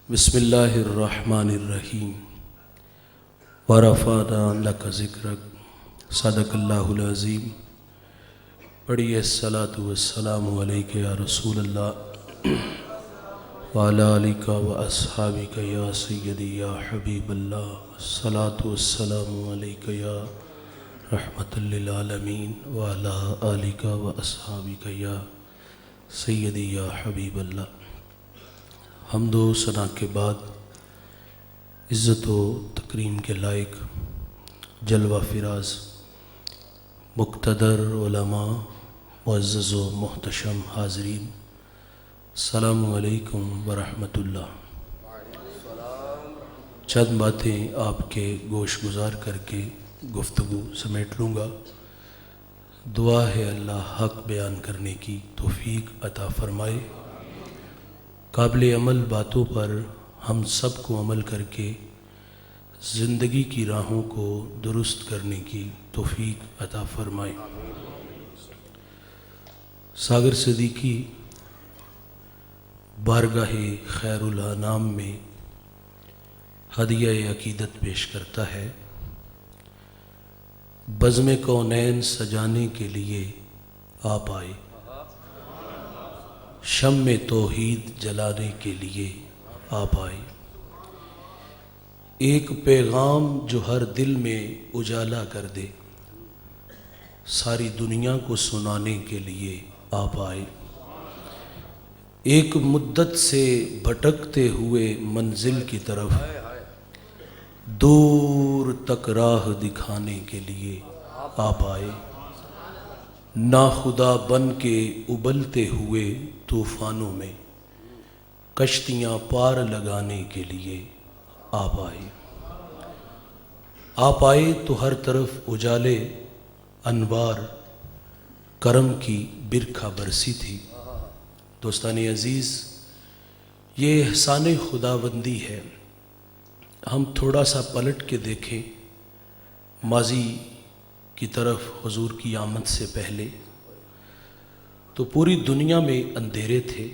بسم اللہ الرحمن الرحیم ورفعنا لک ذکرک صدق اللہ العظیم۔ پڑھیے الصلاۃ والسلام علیک یا رسول اللہ وعلی آلک و اصحابک یا سیدی یا حبیب اللہ، الصلاۃ والسلام علیک یا رحمۃ للعالمین وعلی آلک و اصحابک یا سیدی یا حبیب اللہ۔ حمد و ثنا کے بعد عزت و تکریم کے لائق جلوہ فراز مقتدر علماء معزز و محتشم حاضرین، السلام علیکم ورحمۃ اللہ۔ چند باتیں آپ کے گوش گزار کر کے گفتگو سمیٹ لوں گا۔ دعا ہے اللہ حق بیان کرنے کی توفیق عطا فرمائے، قابل عمل باتوں پر ہم سب کو عمل کر کے زندگی کی راہوں کو درست کرنے کی توفیق عطا فرمائے۔ ساگر صدیقی بارگاہ خیر الانام میں ہدیہ عقیدت پیش کرتا ہے۔ بزم کونین سجانے کے لیے آپ آئے، شمع توحید جلانے کے لیے آپ آئے، ایک پیغام جو ہر دل میں اجالا کر دے، ساری دنیا کو سنانے کے لیے آپ آئے، ایک مدت سے بھٹکتے ہوئے منزل کی طرف دور تک راہ دکھانے کے لیے آپ آئے، ناخدا بن کے ابلتے ہوئے طوفانوں میں کشتیاں پار لگانے کے لیے آپ آئے۔ آپ آئے تو ہر طرف اجالے انوار کرم کی برکھا برسی تھی۔ دوستان عزیز، یہ احسان خداوندی ہے۔ ہم تھوڑا سا پلٹ کے دیکھیں ماضی کی طرف، حضور کی آمد سے پہلے تو پوری دنیا میں اندھیرے تھے۔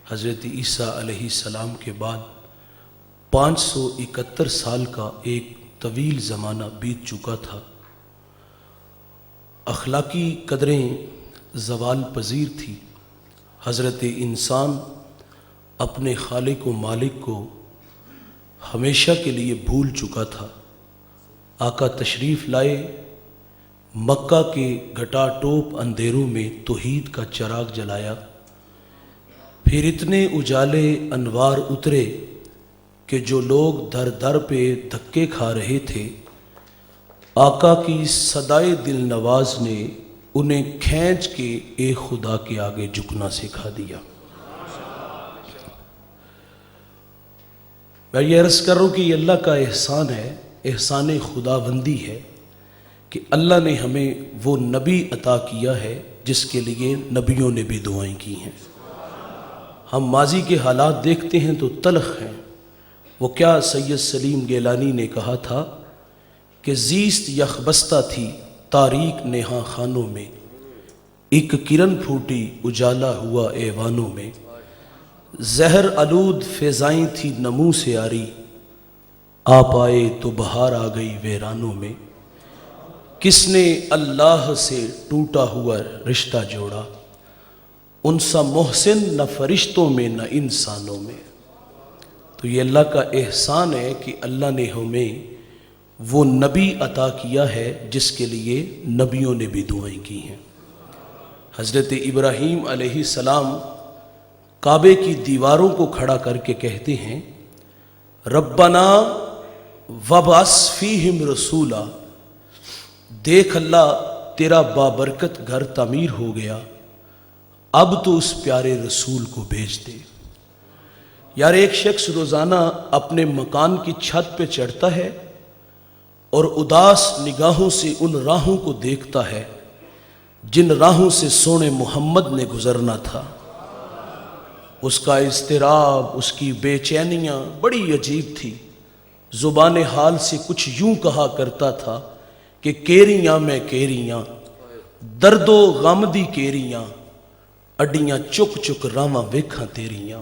حضرت عیسیٰ علیہ السلام کے بعد 571 سال کا ایک طویل زمانہ بیت چکا تھا۔ اخلاقی قدریں زوال پذیر تھی۔ حضرت انسان اپنے خالق و مالک کو ہمیشہ کے لیے بھول چکا تھا۔ آقا تشریف لائے، مکہ کے گھٹا ٹوپ اندھیروں میں توحید کا چراغ جلایا، پھر اتنے اجالے انوار اترے کہ جو لوگ در در پہ دھکے کھا رہے تھے، آقا کی صدائے دل نواز نے انہیں کھینچ کے ایک خدا کے آگے جھکنا سکھا دیا۔ میں یہ عرض کر رہا ہوں کہ یہ اللہ کا احسان ہے، احسان خداوندی ہے کہ اللہ نے ہمیں وہ نبی عطا کیا ہے جس کے لیے نبیوں نے بھی دعائیں کی ہیں۔ ہم ماضی کے حالات دیکھتے ہیں تو تلخ ہیں۔ وہ کیا سید سلیم گیلانی نے کہا تھا کہ زیست یخبستہ تھی تاریک نیہا خانوں میں، ایک کرن پھوٹی اجالا ہوا ایوانوں میں، زہر آلود فضائیں تھی نمو سے آری، آپ آئے تو بہار آ گئی ویرانوں میں، کس نے اللہ سے ٹوٹا ہوا رشتہ جوڑا، ان سا محسن نہ فرشتوں میں نہ انسانوں میں۔ تو یہ اللہ کا احسان ہے کہ اللہ نے ہمیں وہ نبی عطا کیا ہے جس کے لیے نبیوں نے بھی دعائیں کی ہیں۔ حضرت ابراہیم علیہ السلام کعبے کی دیواروں کو کھڑا کر کے کہتے ہیں، ربنا وابعث فیہم رسولا، دیکھ اللہ تیرا بابرکت گھر تعمیر ہو گیا، اب تو اس پیارے رسول کو بھیج دے۔ یار ایک شخص روزانہ اپنے مکان کی چھت پہ چڑھتا ہے اور اداس نگاہوں سے ان راہوں کو دیکھتا ہے جن راہوں سے سونے محمد نے گزرنا تھا۔ اس کا اضطراب، اس کی بے چینیاں بڑی عجیب تھی۔ زبان حال سے کچھ یوں کہا کرتا تھا کہ کیریاں میں کیریاں، درد و غم دی کیریاں، اڈیاں چک چک راواں ویکھاں تیریاں۔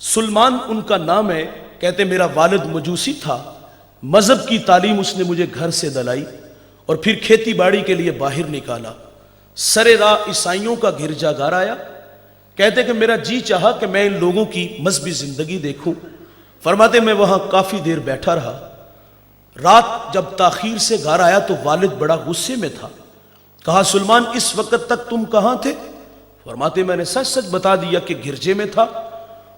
سلمان ان کا نام ہے. کہتے میرا والد مجوسی تھا, مذہب کی تعلیم اس نے مجھے گھر سے دلائی اور پھر کھیتی باڑی کے لیے باہر نکالا. سرے راہ عیسائیوں کا گرجا گھر آیا. کہتے کہ میرا جی چاہا کہ میں ان لوگوں کی مذہبی زندگی دیکھوں. فرماتے میں وہاں کافی دیر بیٹھا رہا. رات جب تاخیر سے گھر آیا تو والد بڑا غصے میں تھا. کہا سلمان اس وقت تک تم کہاں تھے؟ فرماتے میں نے سچ سچ بتا دیا کہ گرجے میں تھا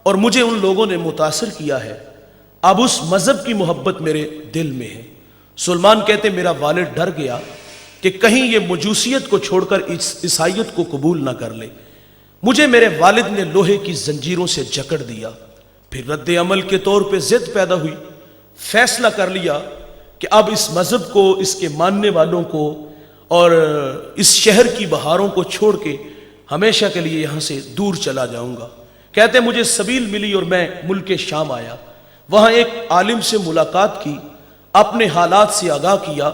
اور مجھے ان لوگوں نے متاثر کیا ہے. اب اس مذہب کی محبت میرے دل میں ہے. سلمان کہتے میرا والد ڈر گیا کہ کہیں یہ مجوسیت کو چھوڑ کر عیسائیت کو قبول نہ کر لے. مجھے میرے والد نے لوہے کی زنجیروں سے جکڑ دیا. پھر رد عمل کے طور پہ ضد پیدا ہوئی. فیصلہ کر لیا کہ اب اس مذہب کو, اس کے ماننے والوں کو اور اس شہر کی بہاروں کو چھوڑ کے ہمیشہ کے لیے یہاں سے دور چلا جاؤں گا. کہتے مجھے سبیل ملی اور میں ملک شام آیا. وہاں ایک عالم سے ملاقات کی, اپنے حالات سے آگاہ کیا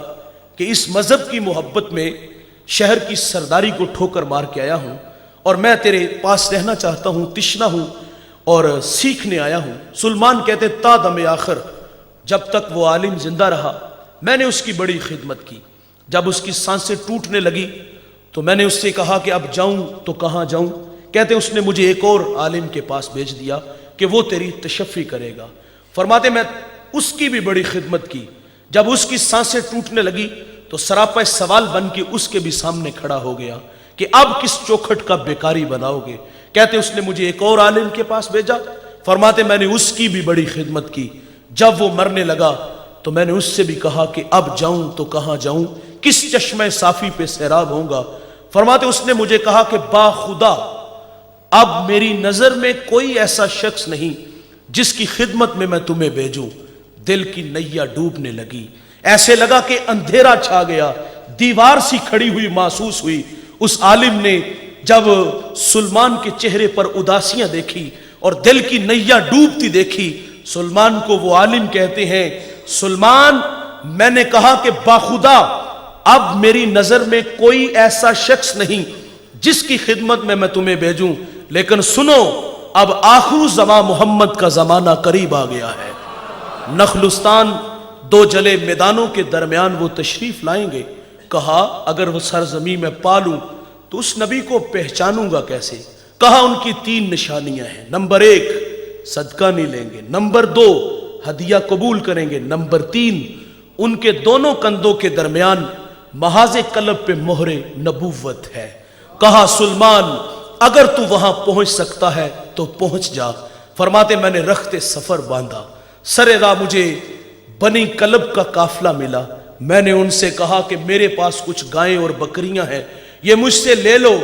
کہ اس مذہب کی محبت میں شہر کی سرداری کو ٹھوکر مار کے آیا ہوں اور میں تیرے پاس رہنا چاہتا ہوں, تشنا ہوں اور سیکھنے آیا ہوں. سلمان کہتے تا دم آخر جب تک وہ عالم زندہ رہا میں نے اس کی بڑی خدمت کی. جب اس کی سانسیں ٹوٹنے لگی تو میں نے اس سے کہا کہ اب جاؤں تو کہاں جاؤں؟ کہتے اس نے مجھے ایک اور عالم کے پاس بھیج دیا کہ وہ تیری تشفی کرے گا. فرماتے میں اس کی بھی بڑی خدمت کی. جب اس کی سانسیں ٹوٹنے لگی تو سراپا سوال بن کے اس کے بھی سامنے کھڑا ہو گیا کہ اب کس چوکھٹ کا بیکاری بناؤ گے؟ کہتے اس نے مجھے ایک اور عالم کے پاس بھیجا. فرماتے میں نے اس کی بھی بڑی خدمت کی. جب وہ مرنے لگا تو میں نے اس سے بھی کہا کہ اب جاؤں تو کہاں جاؤں, کس چشمہ صافی پہ سیراب ہوں گا؟ فرماتے اس نے مجھے کہا کہ با خدا اب میری نظر میں کوئی ایسا شخص نہیں جس کی خدمت میں تمہیں بھیجوں. دل کی نیا ڈوبنے لگی, ایسے لگا کہ اندھیرا چھا گیا, دیوار سی کھڑی ہوئی محسوس ہوئی. اس عالم نے جب سلمان کے چہرے پر اداسیاں دیکھی اور دل کی نیا ڈوبتی دیکھی, سلمان کو وہ عالم کہتے ہیں سلمان میں نے کہا کہ باخدا اب میری نظر میں کوئی ایسا شخص نہیں جس کی خدمت میں تمہیں بھیجوں, لیکن سنو اب آخر زمان محمد کا زمانہ قریب آ گیا ہے. نخلستان دو جلے میدانوں کے درمیان وہ تشریف لائیں گے. کہا اگر وہ سرزمین میں پالوں تو اس نبی کو پہچانوں گا کیسے؟ کہا ان کی 3 نشانیاں ہیں. نمبر 1 صدقہ نہیں لیں گے, نمبر 2 ہدیہ قبول کریں گے, نمبر 3 ان کے دونوں کندھوں کے درمیان محاذ قلب پہ مہر نبوت ہے. کہا سلمان اگر تو وہاں پہنچ سکتا ہے تو پہنچ جا. فرماتے میں نے رخت سفر باندھا. سرے راہ مجھے بنی کلب کا قافلہ ملا. میں نے ان سے کہا کہ میرے پاس کچھ گائیں اور بکریاں ہیں, یہ مجھ سے لے لو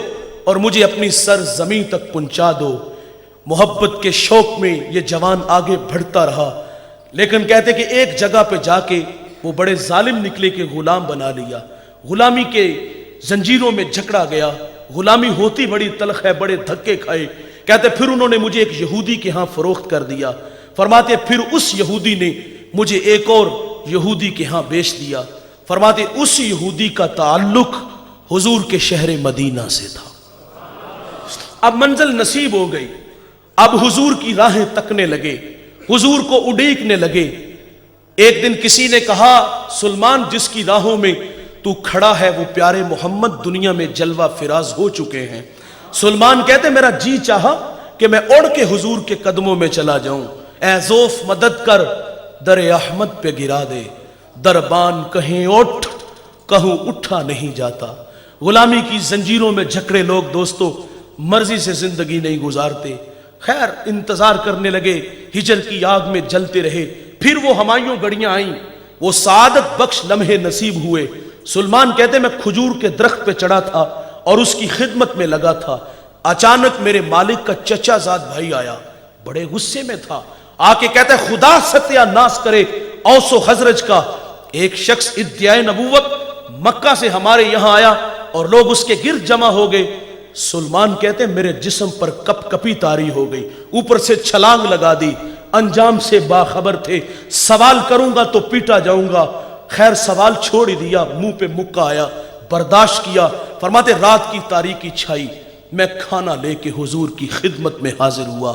اور مجھے اپنی سر زمین تک پہنچا دو. محبت کے شوق میں یہ جوان آگے بڑھتا رہا, لیکن کہتے کہ ایک جگہ پہ جا کے وہ بڑے ظالم نکلے کہ غلام بنا لیا. غلامی کے زنجیروں میں جکڑا گیا. غلامی ہوتی بڑی تلخ ہے, بڑے دھکے کھائے. کہتے پھر انہوں نے مجھے ایک یہودی کے ہاں فروخت کر دیا. فرماتے پھر اس یہودی نے مجھے ایک اور یہودی کے ہاں بیچ دیا. فرماتے اس یہودی کا تعلق حضور کے شہر مدینہ سے تھا. اب منزل نصیب ہو گئی. اب حضور کی راہیں تکنے لگے, حضور کو اڈیکنے لگے. ایک دن کسی نے کہا سلمان جس کی راہوں میں تو کھڑا ہے وہ پیارے محمد دنیا میں جلوہ فراز ہو چکے ہیں. سلمان کہتے میرا جی چاہا کہ میں اڑ کے حضور کے قدموں میں چلا جاؤں. اے ذوف مدد کر در احمد پہ گرا دے, دربان کہیں اٹھ کہوں اٹھا نہیں جاتا. غلامی کی زنجیروں میں جکڑے لوگ دوستو مرضی سے زندگی نہیں گزارتے. خیر انتظار کرنے لگے, ہجر کی آگ میں جلتے رہے. پھر وہ ہمایوں گڑیاں آئیں, وہ سعادت بخش لمحے نصیب ہوئے. سلمان کہتے میں کھجور کے درخت پہ چڑھا تھا اور اس کی خدمت میں لگا تھا. اچانک میرے مالک کا چچا زاد بھائی آیا, بڑے غصے میں تھا. آ کے کہتا ہے خدا ستیہ ناس کرے اوس و خزرج کا, ایک شخص ادعائے نبوت مکہ سے ہمارے یہاں آیا اور لوگ اس کے گرد جمع ہو گئے. سلمان کہتے ہیں میرے جسم پر کپ کپی طاری ہو گئی, اوپر سے چھلانگ لگا دی. انجام سے باخبر تھے, سوال کروں گا تو پیٹا جاؤں گا. خیر سوال چھوڑ ہی دیا, منہ پہ مکہ آیا, برداشت کیا. فرماتے رات کی تاریکی چھائی, میں کھانا لے کے حضور کی خدمت میں حاضر ہوا.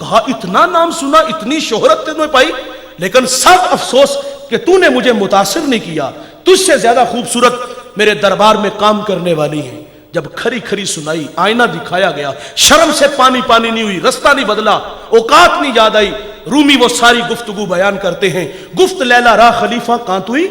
کہا اتنا نام سنا, اتنی شہرت تمہیں پائی, لیکن سب افسوس کہ تو نے مجھے متاثر نہیں کیا, تجھ سے زیادہ خوبصورت میرے دربار میں کام کرنے والی ہیں. جب کھری کھری سنائی, آئینہ دکھایا گیا, شرم سے پانی پانی نہیں ہوئی, رستہ نہیں بدلا, اوقات نہیں یاد آئی. رومی وہ ساری گفتگو بیان کرتے ہیں. گفت لیلا را خلیفہ کانت ہوئی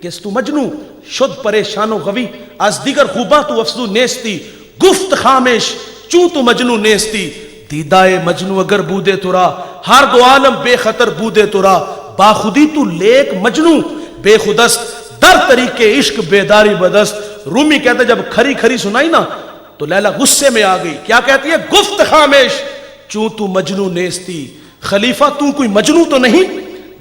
کس تو مجنو شد پریشان و غوی از دیگر خوباں تو افزو نیستی گفت خامش چوں تو مجنو نیستی دیدائے مجنو اگر بودے ترا ہر دو عالم بے خطر بودے ترا باخودی تو لیک مجنو بے خودست در طریقے عشق بیداری بدست. رومی کہتا ہے جب کھری کھری سنائی نا تو لیلا غصے میں آ گئی. کیا کہتی ہے؟ گفت خامش چوں تو مجنو نیستی, خلیفہ تو کوئی مجنو تو نہیں,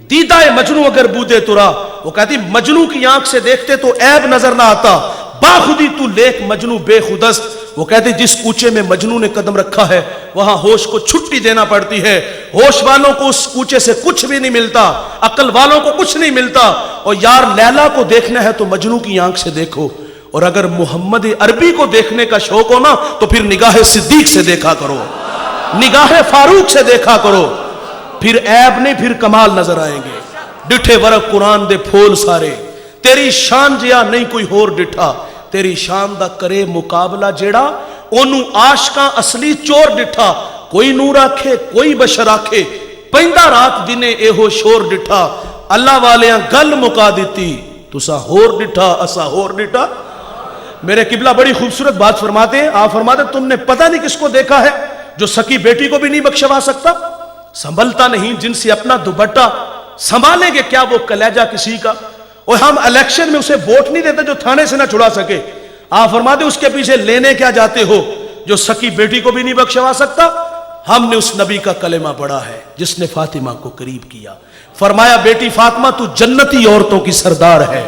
دیدائے مجنو اگر بودے ترا. وہ کہتی مجنو کی آنکھ سے دیکھتے تو عیب نظر نہ آتا, باخودی تو لیک مجنو بے خودست. وہ کہتے جس کوچے میں مجنو نے قدم رکھا ہے وہاں ہوش کو چھٹی دینا پڑتی ہے. ہوش والوں کو اس کوچے سے کچھ بھی نہیں ملتا, عقل والوں کو کچھ نہیں ملتا. اور یار لیلا کو دیکھنا ہے تو مجنو کی آنکھ سے دیکھو, اور اگر محمد عربی کو دیکھنے کا شوق ہو نا تو پھر نگاہ صدیق سے دیکھا کرو, نگاہ فاروق سے دیکھا کرو, پھر عیب نہیں پھر کمال نظر آئیں گے. ڈٹھے ورق قرآن دے پھول سارے, تیری شان جیا نہیں کوئی ہور ڈٹھا, تیری شان دا کرے مقابلہ جیڑا اونوں عاشقاں اصلی چور ڈٹھا. کوئی نور آکھے کوئی بشر آکھے پیندا رات دنے ایہو شور ڈٹھا. اللہ والیاں گل مکا دیتی تسا ہور ڈٹھا اسا ہور ڈٹھا. میرے قبلہ بڑی خوبصورت بات فرماتے ہیں. آپ فرماتے تم نے پتہ نہیں کس کو دیکھا ہے جو سکی بیٹی کو بھی نہیں بخشوا سکتا, سنبھلتا نہیں جن سے اپنا دوپٹہ, سنبھالیں گے کیا وہ کلیجہ کسی کا. اور ہم الیکشن میں اسے ووٹ نہیں دیتے جو تھانے سے نہ چھڑا سکے. آپ فرماتے اس کے پیچھے لینے کیا جاتے ہو جو سکی بیٹی کو بھی نہیں بخشوا سکتا. ہم نے اس نبی کا کلمہ پڑھا ہے جس نے فاطمہ کو قریب کیا, فرمایا بیٹی فاطمہ تو جنتی عورتوں کی سردار ہے.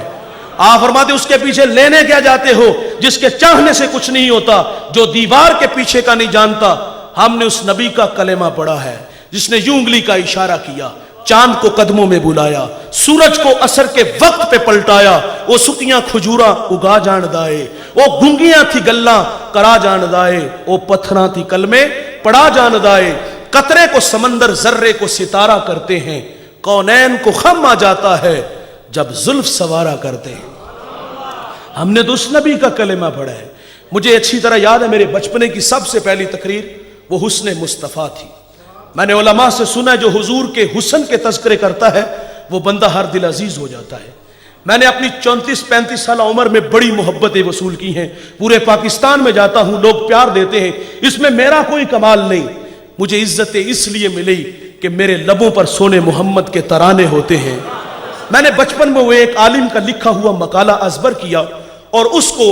آپ فرماتے اس کے پیچھے لینے کیا جاتے ہو جس کے چاہنے سے کچھ نہیں ہوتا, جو دیوار کے پیچھے کا نہیں جانتا. ہم نے اس نبی کا کلمہ پڑھا ہے جس نے یوں انگلی کا اشارہ کیا, چاند کو قدموں میں بلایا, سورج کو عصر کے وقت پہ پلٹایا. وہ سکیاں کھجوراں اگا جان دائے, وہ گنگیاں تھی گلاں کرا جان دائے, وہ پتھراں تھی کلمے پڑا جان دائے. قطرے کو سمندر ذرے کو ستارہ کرتے ہیں, کونین کو خم آ جاتا ہے جب زلف سوارا کرتے ہیں. ہم نے تو اس نبی کا کلمہ پڑھا ہے. مجھے اچھی طرح یاد ہے میرے بچپنے کی سب سے پہلی تقریر وہ حسن مصطفیٰ تھی. میں نے علماء سے سنا جو حضور کے حسن کے تذکرے کرتا ہے وہ بندہ ہر دل عزیز ہو جاتا ہے. میں نے اپنی 34-35 سالہ عمر میں بڑی محبتیں وصول کی ہیں. پورے پاکستان میں جاتا ہوں, لوگ پیار دیتے ہیں, اس میں میرا کوئی کمال نہیں. مجھے عزتیں اس لیے ملی کہ میرے لبوں پر سونے محمد کے ترانے ہوتے ہیں. میں نے بچپن میں وہ ایک عالم کا لکھا ہوا مقالہ ازبر کیا اور اس کو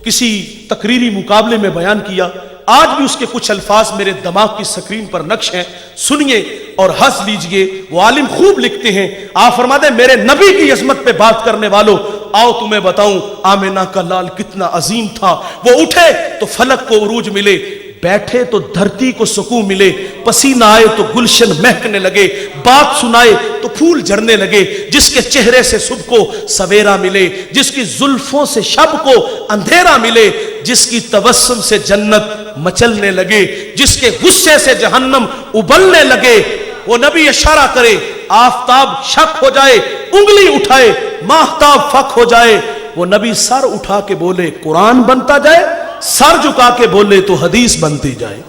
کسی تقریری مقابلے میں بیان کیا. آج بھی اس کے کچھ الفاظ میرے دماغ کی سکرین پر نقش ہیں, سنیے اور ہنس لیجئے. وہ عالم خوب لکھتے ہیں. آپ فرماتے ہیں میرے نبی کی عظمت پہ بات کرنے والوں, آؤ تمہیں بتاؤں آمینہ کا لال کتنا عظیم تھا. وہ اٹھے تو فلک کو عروج ملے, بیٹھے تو دھرتی کو سکون ملے, پسینہ آئے تو گلشن مہکنے لگے, بات سنائے تو پھول جھڑنے لگے. جس کے چہرے سے صبح کو سویرا ملے, جس کی زلفوں سے شب کو اندھیرا ملے, جس کی تبسم سے جنت مچلنے لگے, جس کے غصے سے جہنم ابلنے لگے. وہ نبی اشارہ کرے, آفتاب شک ہو جائے, انگلی اٹھائے ماہتاب فک ہو جائے. وہ نبی سر اٹھا کے بولے قرآن بنتا جائے, سر جھکا کے بولے تو حدیث بنتی جائے.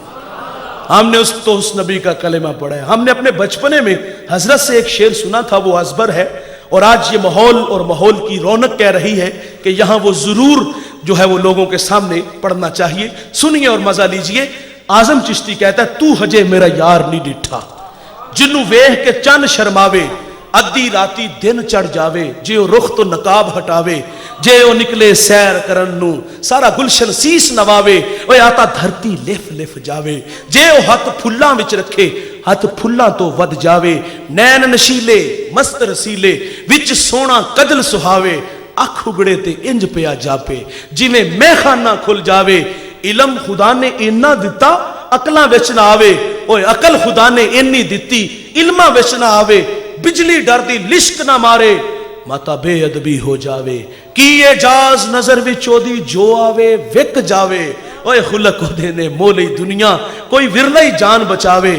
ہم نے اس نبی کا کلمہ پڑھا ہے. ہم نے اپنے بچپنے میں حضرت سے ایک شعر سنا تھا, وہ ازبر ہے, اور آج یہ ماحول اور ماحول کی رونق کہہ رہی ہے کہ یہاں وہ ضرور جو ہے وہ لوگوں کے سامنے پڑھنا چاہیے. سنیے اور مزہ لیجئے. اعظم چشتی کہتا ہے تو ہجے میرا یار نہیں ڈٹھا, جنوں ویہ کے چند شرماوے, ادی راتی دن چڑھ جاوے, جے او رخ تو نقاب ہٹاوے, جے او نکلے سیر کرن نو سارا گلشن سیس نواوے, اوے آتا دھرتی لف لف جاوے, جے او ہاتھ پھلاں وچ رکھے ہاتھ پھلاں تو ود جاوے, نین نشیلے مست رسیلے وچ سونا کجل سہاوے, اکھ اگڑے تے انج پیا جاپے جویں میخانہ کھل جاوے. علم خدا نے اینا دتا عقلاں وچ نہ آوے, اوے عقل خدا نے اینی دتی علماں وچ نہ آوے. بجلی ڈر دی لشک نہ مارے ماتا بے ادبی ہو جاوے, کی اعجاز نظر وچ اودی جو آوے وک جاوے. اوے خلق دے نے مولی دنیا کوئی ورلہ ہی جان بچاوے.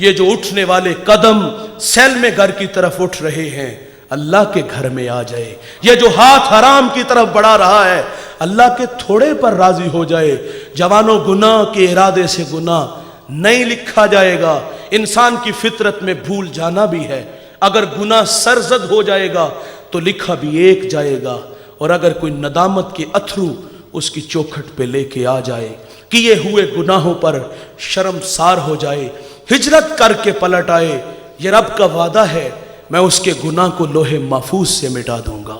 یہ جو اٹھنے والے قدم سیل میں گھر کی طرف اٹھ رہے ہیں اللہ کے گھر میں آ جائے. یہ جو ہاتھ حرام کی طرف بڑھا رہا ہے اللہ کے تھوڑے پر راضی ہو جائے. جوانوں گناہ کے ارادے سے گناہ نہیں لکھا جائے گا. انسان کی فطرت میں بھول جانا بھی ہے. اگر گناہ سرزد ہو جائے گا تو لکھا بھی ایک جائے گا. اور اگر کوئی ندامت کے اتھرو اس کی چوکھٹ پہ لے کے آ جائے کیے ہوئے گناہوں پر شرمسار ہو جائے ہجرت کر کے پلٹ آئے یہ رب کا وعدہ ہے میں اس کے گناہ کو لوح محفوظ سے مٹا دوں گا.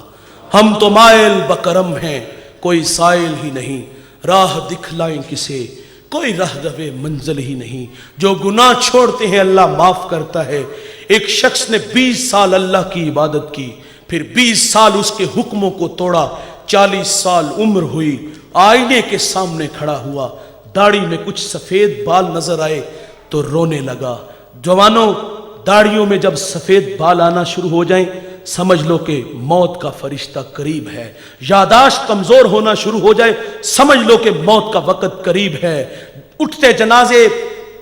ہم تو مائل بکرم ہیں کوئی سائل ہی نہیں راہ دکھلائیں کسے کوئی راہ روے منزل ہی نہیں. جو گناہ چھوڑتے ہیں اللہ معاف کرتا ہے. ایک شخص نے 20 سال اللہ کی عبادت کی پھر 20 سال اس کے حکموں کو توڑا 40 سال عمر ہوئی آئینے کے سامنے کھڑا ہوا داڑھی میں کچھ سفید بال نظر آئے تو رونے لگا. جوانوں داڑھیوں میں جب سفید بال آنا شروع ہو جائیں سمجھ لو کہ موت کا فرشتہ قریب ہے. یاداشت کمزور ہونا شروع ہو جائے سمجھ لو کہ موت کا وقت قریب ہے. اٹھتے جنازے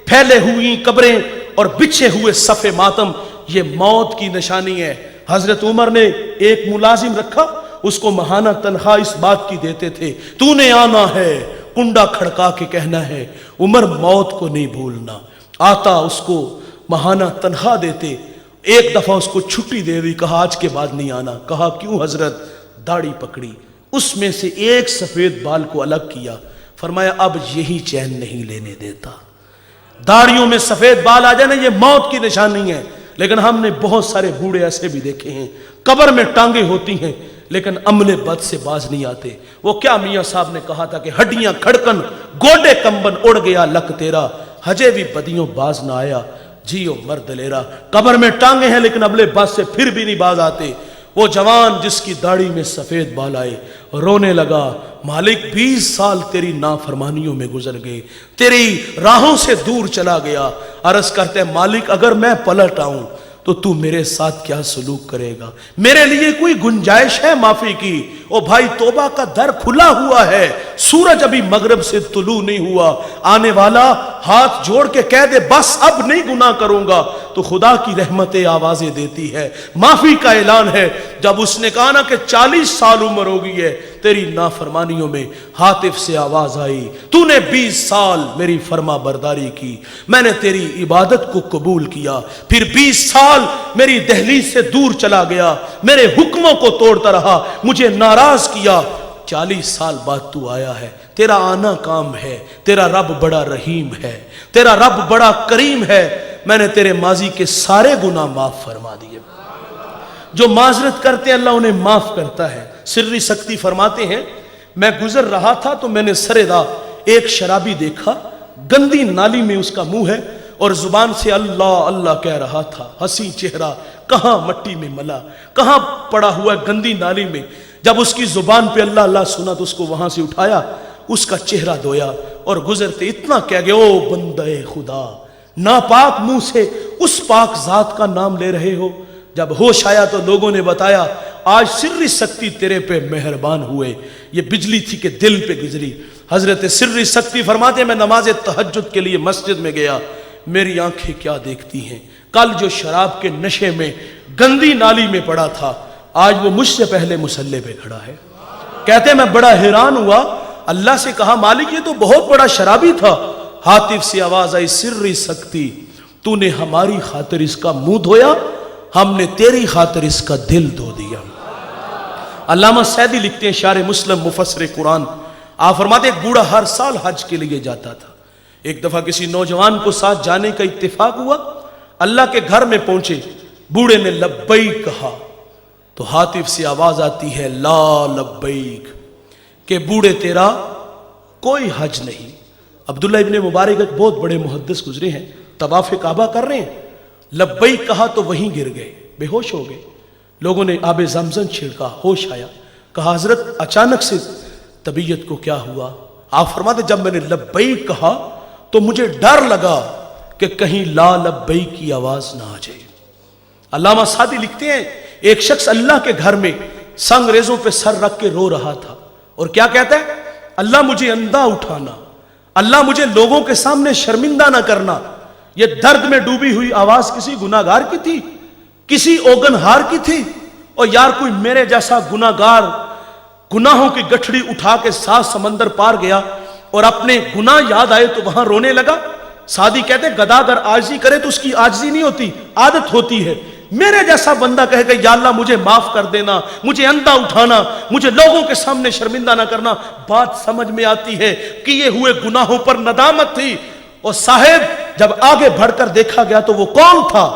پھیلے ہوئی قبریں اور بچھے ہوئے صف ماتم یہ موت کی نشانی ہے. حضرت عمر نے ایک ملازم رکھا اس کو ماہانہ تنخواہ اس بات کی دیتے تھے تو نے آنا ہے کنڈا کھڑکا کے کہنا ہے. عمر موت کو نہیں بھولنا. آتا اس کو ماہانہ تنخواہ دیتے. ایک دفعہ اس کو چھٹی دے دی کہا آج کے بعد نہیں آنا. کہا کیوں حضرت؟ داڑھی پکڑی اس میں سے ایک سفید بال کو الگ کیا فرمایا اب یہی چین نہیں لینے دیتا. داڑھیوں میں سفید بال آ جائے نا یہ موت کی نشانی ہے. لیکن ہم نے بہت سارے بوڑھے ایسے بھی دیکھے ہیں قبر میں ٹانگیں ہوتی ہیں لیکن عمل بد سے باز نہیں آتے. وہ کیا میاں صاحب نے کہا تھا کہ ہڈیاں کھڑکن گوڈے کمبن اڑ گیا لک تیرا ہجے بھی بدیوں باز نہ آیا جیو مرد لیرا. قبر میں ٹانگیں ہیں لیکن عمل بد سے پھر بھی نہیں باز آتے. وہ جوان جس کی داڑھی میں سفید بال آئے رونے لگا مالک 20 سال تیری نافرمانیوں میں گزر گئے تیری راہوں سے دور چلا گیا. عرض کرتے مالک اگر میں پلٹ آؤں تو میرے ساتھ کیا سلوک کرے گا؟ میرے لیے کوئی گنجائش ہے معافی کی؟ او بھائی توبہ کا در کھلا ہوا ہے سورج ابھی مغرب سے طلوع نہیں ہوا. آنے والا ہاتھ جوڑ کے کہہ دے بس اب نہیں گناہ کروں گا تو خدا کی رحمتیں آوازیں دیتی ہے معافی کا اعلان ہے. جب اس نے کہا نا کہ 40 سال عمر ہو گئی ہے تیری نافرمانیوں میں ہاتف سے آواز آئی تو نے 20 سال میری فرما برداری کی میں نے تیری عبادت کو قبول کیا پھر 20 سال میری دہلیز سے دور چلا گیا میرے حکموں کو توڑتا رہا مجھے ناراض کیا 40 سال بعد تو آیا ہے تیرا آنا کام ہے. تیرا رب بڑا رحیم ہے تیرا رب بڑا کریم ہے. میں نے تیرے ماضی کے سارے گناہ معاف فرما دیے. جو معذرت کرتے ہیں اللہ انہیں معاف کرتا ہے. سری سکتی فرماتے ہیں میں گزر رہا تھا تو میں نے سردا ایک شرابی دیکھا گندی نالی میں اس کا منہ ہے اور زبان سے اللہ اللہ کہہ رہا تھا. حسین چہرہ کہاں مٹی میں ملا کہاں پڑا ہوا گندی نالی میں. جب اس کی زبان پہ اللہ اللہ سنا تو اس کو وہاں سے اٹھایا اس کا چہرہ دھویا اور گزرتے اتنا کہہ گیا او بندے خدا ناپاک منہ سے اس پاک ذات کا نام لے رہے ہو. جب ہوش آیا تو لوگوں نے بتایا آج سری سکتی تیرے پہ مہربان ہوئے یہ بجلی تھی کہ دل پہ گزری. حضرت سری سکتی فرماتے ہیں میں نماز تہجد کے لیے مسجد میں گیا میری آنکھیں کیا دیکھتی ہیں. کل جو شراب کے نشے میں گندی نالی میں پڑا تھا آج وہ مجھ سے پہلے مصلی پہ کھڑا ہے. کہتے ہیں میں بڑا حیران ہوا اللہ سے کہا مالک یہ تو بہت بڑا شرابی تھا. ہاتف سے آواز آئی سری سکتی تو نے ہماری خاطر اس کا منہ دھویا ہم نے تیری خاطر اس کا دل دھو دیا. علامہ سعدی لکھتے ہیں شارح مسلم مفسر قرآن آپ فرماتے ایک بوڑھا ہر سال حج کے لیے جاتا تھا. ایک دفعہ کسی نوجوان کو ساتھ جانے کا اتفاق ہوا اللہ کے گھر میں پہنچے بوڑھے نے لبیک کہا تو ہاتف سے آواز آتی ہے لا لبیک کہ بوڑھے تیرا کوئی حج نہیں. عبداللہ ابن مبارک ایک بہت بڑے محدث گزرے ہیں طواف کعبہ کر رہے ہیں لبیک کہا تو وہیں گر گئے بے ہوش ہو گئے. لوگوں نے آب زمزم چھڑکا ہوش آیا کہا حضرت اچانک سے طبیعت کو کیا ہوا؟ آپ فرماتے جب میں نے لبیک کہا تو مجھے ڈر لگا کہ کہیں لا لبیک کی آواز نہ آ جائے. علامہ سعدی لکھتے ہیں ایک شخص اللہ کے گھر میں سنگ ریزوں پہ سر رکھ کے رو رہا تھا اور کیا کہتا ہے اللہ مجھے اندھا اٹھانا اللہ مجھے لوگوں کے سامنے شرمندہ نہ کرنا. یہ درد میں ڈوبی ہوئی آواز کسی گناہگار کی تھی, کسی اوگنہار کی تھی؟ اور یار کوئی میرے جیسا گناہگار گناہوں کی گٹھڑی اٹھا کے 7 سمندر پار گیا اور اپنے گناہ یاد آئے تو وہاں رونے لگا. سعدی کہتے گدھا اگر عاجزی کرے تو اس کی عاجزی نہیں ہوتی, عادت ہوتی ہے. میرے جیسا بندہ کہے گا یا اللہ مجھے معاف کر دینا, مجھے اندھا اٹھانا, مجھے لوگوں کے سامنے شرمندہ نہ کرنا. بات سمجھ میں آتی ہے کہ یہ ہوئے گناہوں پر ندامت تھی. اور صاحب جب آگے بڑھ کر دیکھا گیا تو وہ کون تھا؟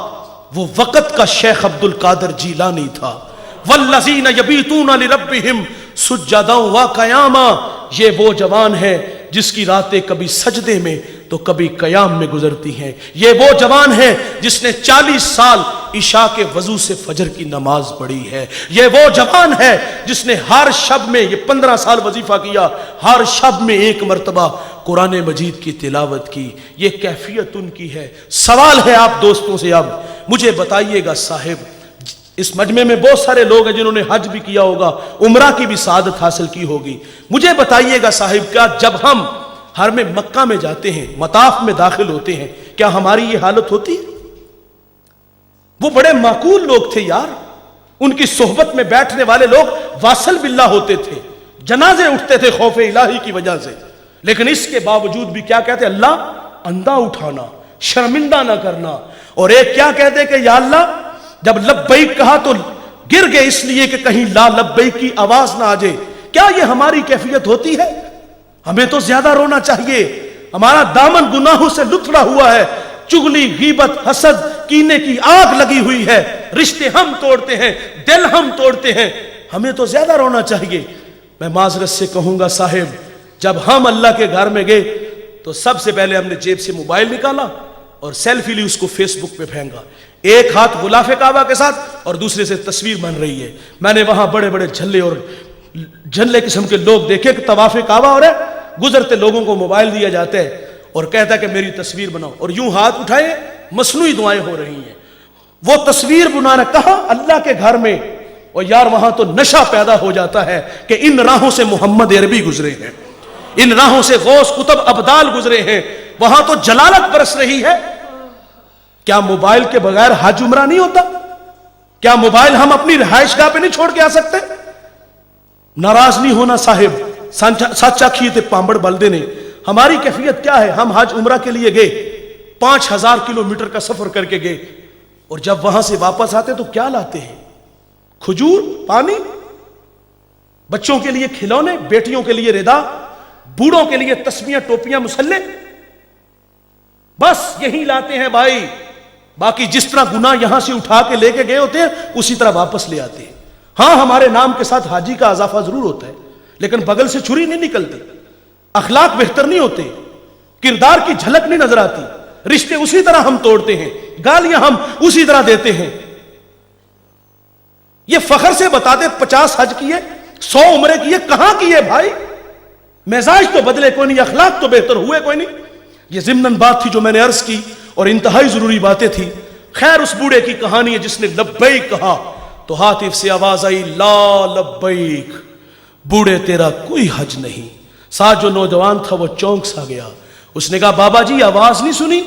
وہ وقت کا شیخ عبد القادر جیلانی تھا. والذین یبیتون لربہم سجدا و قیاما. یہ وہ جوان ہے جس کی راتیں کبھی سجدے میں تو کبھی قیام میں گزرتی ہیں. یہ وہ جوان ہے جس نے 40 سال عشاء کے وضو سے فجر کی نماز پڑھی ہے. یہ وہ جوان ہے جس نے ہر شب میں یہ 15 سال وظیفہ کیا, ہر شب میں 1 مرتبہ قرآن مجید کی تلاوت کی. یہ کیفیت ان کی ہے. سوال ہے آپ دوستوں سے, اب مجھے بتائیے گا صاحب, اس مجمع میں بہت سارے لوگ ہیں جنہوں نے حج بھی کیا ہوگا, عمرہ کی بھی سعادت حاصل کی ہوگی. مجھے بتائیے گا صاحب, کیا جب ہم حرم مکہ میں جاتے ہیں, مطاف میں داخل ہوتے ہیں, کیا ہماری یہ حالت ہوتی ہے؟ وہ بڑے معقول لوگ تھے یار, ان کی صحبت میں بیٹھنے والے لوگ واصل باللہ ہوتے تھے, جنازے اٹھتے تھے خوف الہی کی وجہ سے. لیکن اس کے باوجود بھی کیا کہتے, اللہ اندھا اٹھانا, شرمندہ نہ کرنا. اور ایک کیا کہتے کہ یا اللہ جب لبیک کہا تو گر گئے اس لیے کہ کہیں لا لبیک کی آواز نہ آ جائے. کیا یہ ہماری کیفیت ہوتی ہے؟ ہمیں تو زیادہ رونا چاہیے. ہمارا دامن گناہوں سے لتھڑا ہوا ہے, چغلی, غیبت, حسد, کینے کی آگ لگی ہوئی ہے. رشتے ہم توڑتے ہیں, دل ہم توڑتے ہیں. ہمیں تو زیادہ رونا چاہیے. میں معذرت سے کہوں گا صاحب, جب ہم اللہ کے گھر میں گئے تو سب سے پہلے ہم نے جیب سے موبائل نکالا اور سیلفی لی, اس کو فیس بک پہ پھینکا. ایک ہاتھ غلاف کعبہ کے ساتھ اور دوسرے سے تصویر بن رہی ہے. میں نے وہاں بڑے بڑے جھلے اور جھلے قسم کے لوگ دیکھے کہ طواف کعبہ ہو رہا ہے, گزرتے لوگوں کو موبائل دیا جاتا ہے اور کہتا ہے کہ میری تصویر بناؤ, اور یوں ہاتھ اٹھائے مصنوعی دعائیں ہو رہی ہیں. وہ تصویر بنانا کہاں, اللہ کے گھر میں. اور یار وہاں تو نشہ پیدا ہو جاتا ہے کہ ان راہوں سے محمد عربی گزرے ہیں, ان راہوں سے غوث قطب ابدال گزرے ہیں. وہاں تو جلالت برس رہی ہے. کیا موبائل کے بغیر حج عمرہ نہیں ہوتا؟ کیا موبائل ہم اپنی رہائش گاہ پہ نہیں چھوڑ کے آ سکتے؟ ناراض نہیں ہونا صاحب, سچ آکھیے تے پامبڑ بلدے نے. ہماری کیفیت کیا ہے؟ ہم حج عمرہ کے لیے گئے, 5000 کلومیٹر کا سفر کر کے گئے, اور جب وہاں سے واپس آتے تو کیا لاتے ہیں؟ کھجور, پانی, بچوں کے لیے کھلونے, بیٹیوں کے لیے ردا, بوڑھوں کے لیے تسبیحاں, ٹوپیاں, مسلے, بس یہی لاتے ہیں بھائی. باقی جس طرح گناہ یہاں سے اٹھا کے لے کے گئے ہوتے ہیں اسی طرح واپس لے آتے ہیں. ہاں ہمارے نام کے ساتھ حاجی کا اضافہ ضرور ہوتا ہے, لیکن بغل سے چھری نہیں نکلتی, اخلاق بہتر نہیں ہوتے, کردار کی جھلک نہیں نظر آتی, رشتے اسی طرح ہم توڑتے ہیں, گالیاں ہم اسی طرح دیتے ہیں. یہ فخر سے بتا دے 50 حج کیے, 100 عمرے کیے, کہاں کیے بھائی؟ مزاج تو بدلے کوئی نہیں, اخلاق تو بہتر ہوئے کوئی نہیں. یہ ضمناً بات تھی جو میں نے عرض کی اور انتہائی ضروری باتیں تھی. خیر اس بوڑھے کی کہانی ہے جس نے لبیک کہا تو ہاتف سے آواز آئی لا لبیک. بوڑھے تیرا کوئی حج نہیں. ساتھ جو نوجوان تھا وہ چونک سا گیا. اس نے کہا بابا جی آواز نہیں سنی؟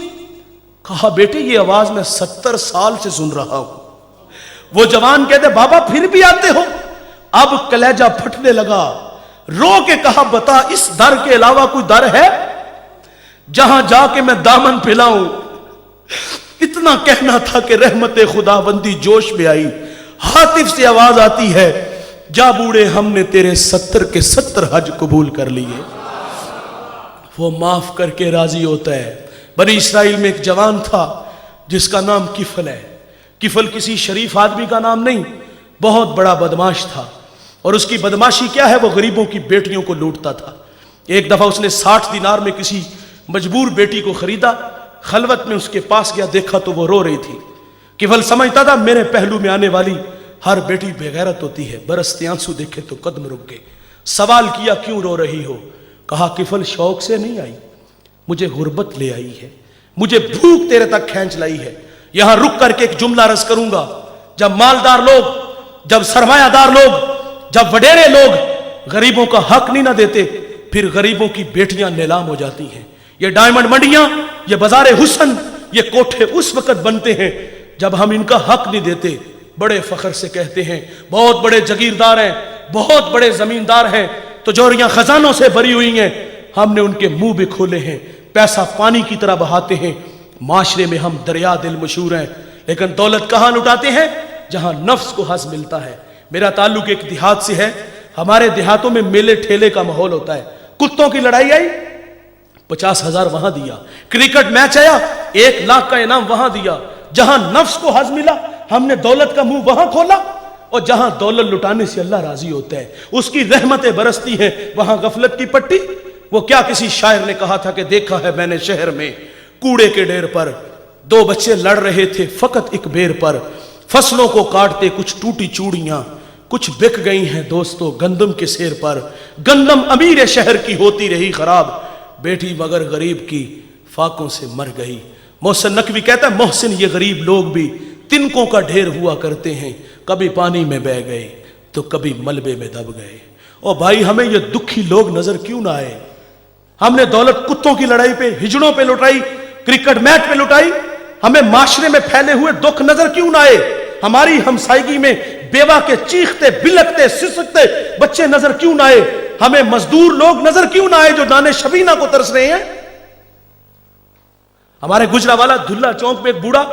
کہا بیٹے یہ آواز میں 70 سال سے سن رہا ہوں. وہ جوان کہتے بابا پھر بھی آتے ہو؟ اب کلیجہ پھٹنے لگا, رو کے کہا بتا اس در کے علاوہ کوئی در ہے جہاں جا کے میں دامن پھیلاؤں؟ اتنا کہنا تھا کہ رحمت خداوندی جوش میں آئی. ہاتف سے آواز آتی ہے جا بوڑھے ہم نے تیرے 70 کے 70 حج قبول کر لیے. وہ معاف کر کے راضی ہوتا ہے. بنی اسرائیل میں ایک جوان تھا جس کا نام کفل ہے. کفل کسی شریف آدمی کا نام نہیں, بہت بڑا بدماش تھا. اور اس کی بدماشی کیا ہے, وہ غریبوں کی بیٹیوں کو لوٹتا تھا. ایک دفعہ اس نے 60 دینار میں کسی مجبور بیٹی کو خریدا. خلوت میں اس کے پاس گیا, دیکھا تو وہ رو رہی تھی. کفل سمجھتا تھا میرے پہلو میں آنے والی ہر بیٹی بے غیرت ہوتی ہے. برستے آنسو دیکھے تو قدم رک گئے. سوال کیا کیوں رو رہی ہو؟ کہا کفل شوق سے نہیں آئی, مجھے غربت لے آئی ہے, مجھے بھوک تیرے تک کھینچ لائی ہے. یہاں رک کر کے ایک جملہ عرض کروں گا, جب مالدار لوگ, جب سرمایہ دار لوگ, جب وڈیرے لوگ غریبوں کا حق نہیں نہ دیتے, پھر غریبوں کی بیٹیاں نیلام ہو جاتی ہیں. یہ ڈائمنڈ منڈیاں, یہ بازار حسن, یہ کوٹھے اس وقت بنتے ہیں جب ہم ان کا حق نہیں دیتے. بڑے فخر سے کہتے ہیں بہت بڑے جگیردار ہیں, بہت بڑے زمیندار ہیں, تجوریاں خزانوں سے بھری ہوئی ہیں, ہم نے ان کے منہ بھی کھولے ہیں, پیسہ پانی کی طرح بہاتے ہیں, معاشرے میں ہم دریا دل مشہور ہیں, لیکن دولت کہاں لٹاتے ہیں؟ جہاں نفس کو حظ ملتا ہے. میرا تعلق ایک دیہات سے ہے. ہمارے دیہاتوں میں میلے ٹھیلے کا ماحول ہوتا ہے. کتوں کی لڑائی آئی 50,000 وہاں دیا, کرکٹ میچ آیا 1 لاکھ کا انعام وہاں دیا. جہاں نفس کو حظ ملا ہم نے دولت کا منہ وہاں کھولا, اور جہاں دولت لٹانے سے اللہ راضی ہوتا ہے, اس کی رحمتیں برستی ہیں, وہاں غفلت کی پٹی. وہ کیا کسی شاعر نے کہا تھا کہ دیکھا ہے میں نے شہر میں کوڑے کے ڈھیر پر 2 بچے لڑ رہے تھے فقط ایک بیر پر, فصلوں کو کاٹتے کچھ ٹوٹی چوڑیاں, کچھ بک گئی ہیں دوستو گندم کے سیر پر. گندم امیر شہر کی ہوتی رہی خراب, بیٹی مگر غریب کی فاقوں سے مر گئی. محسن نقوی کہتا ہے محسن یہ غریب لوگ بھی تنکوں کا ڈھیر ہوا کرتے ہیں, کبھی پانی میں بہ گئے تو کبھی ملبے میں دب گئے. اور بھائی ہمیں یہ دکھی لوگ نظر کیوں نہ آئے؟ ہم نے دولت کتوں کی لڑائی پہ, ہجڑوں پہ لٹائی, کرکٹ میچ پہ لٹائی. ہمیں معاشرے میں پھیلے ہوئے دکھ نظر کیوں نہ آئے؟ ہماری ہمسائیگی میں بیوہ کے چیختے بلکتے سسکتے بچے نظر کیوں نہ آئے؟ ہمیں مزدور لوگ نظر کیوں نہ آئے جو دانے شبینہ کو ترس رہے ہیں؟ ہمارے گجرانوالہ دھلا چوک میں ایک بوڑھا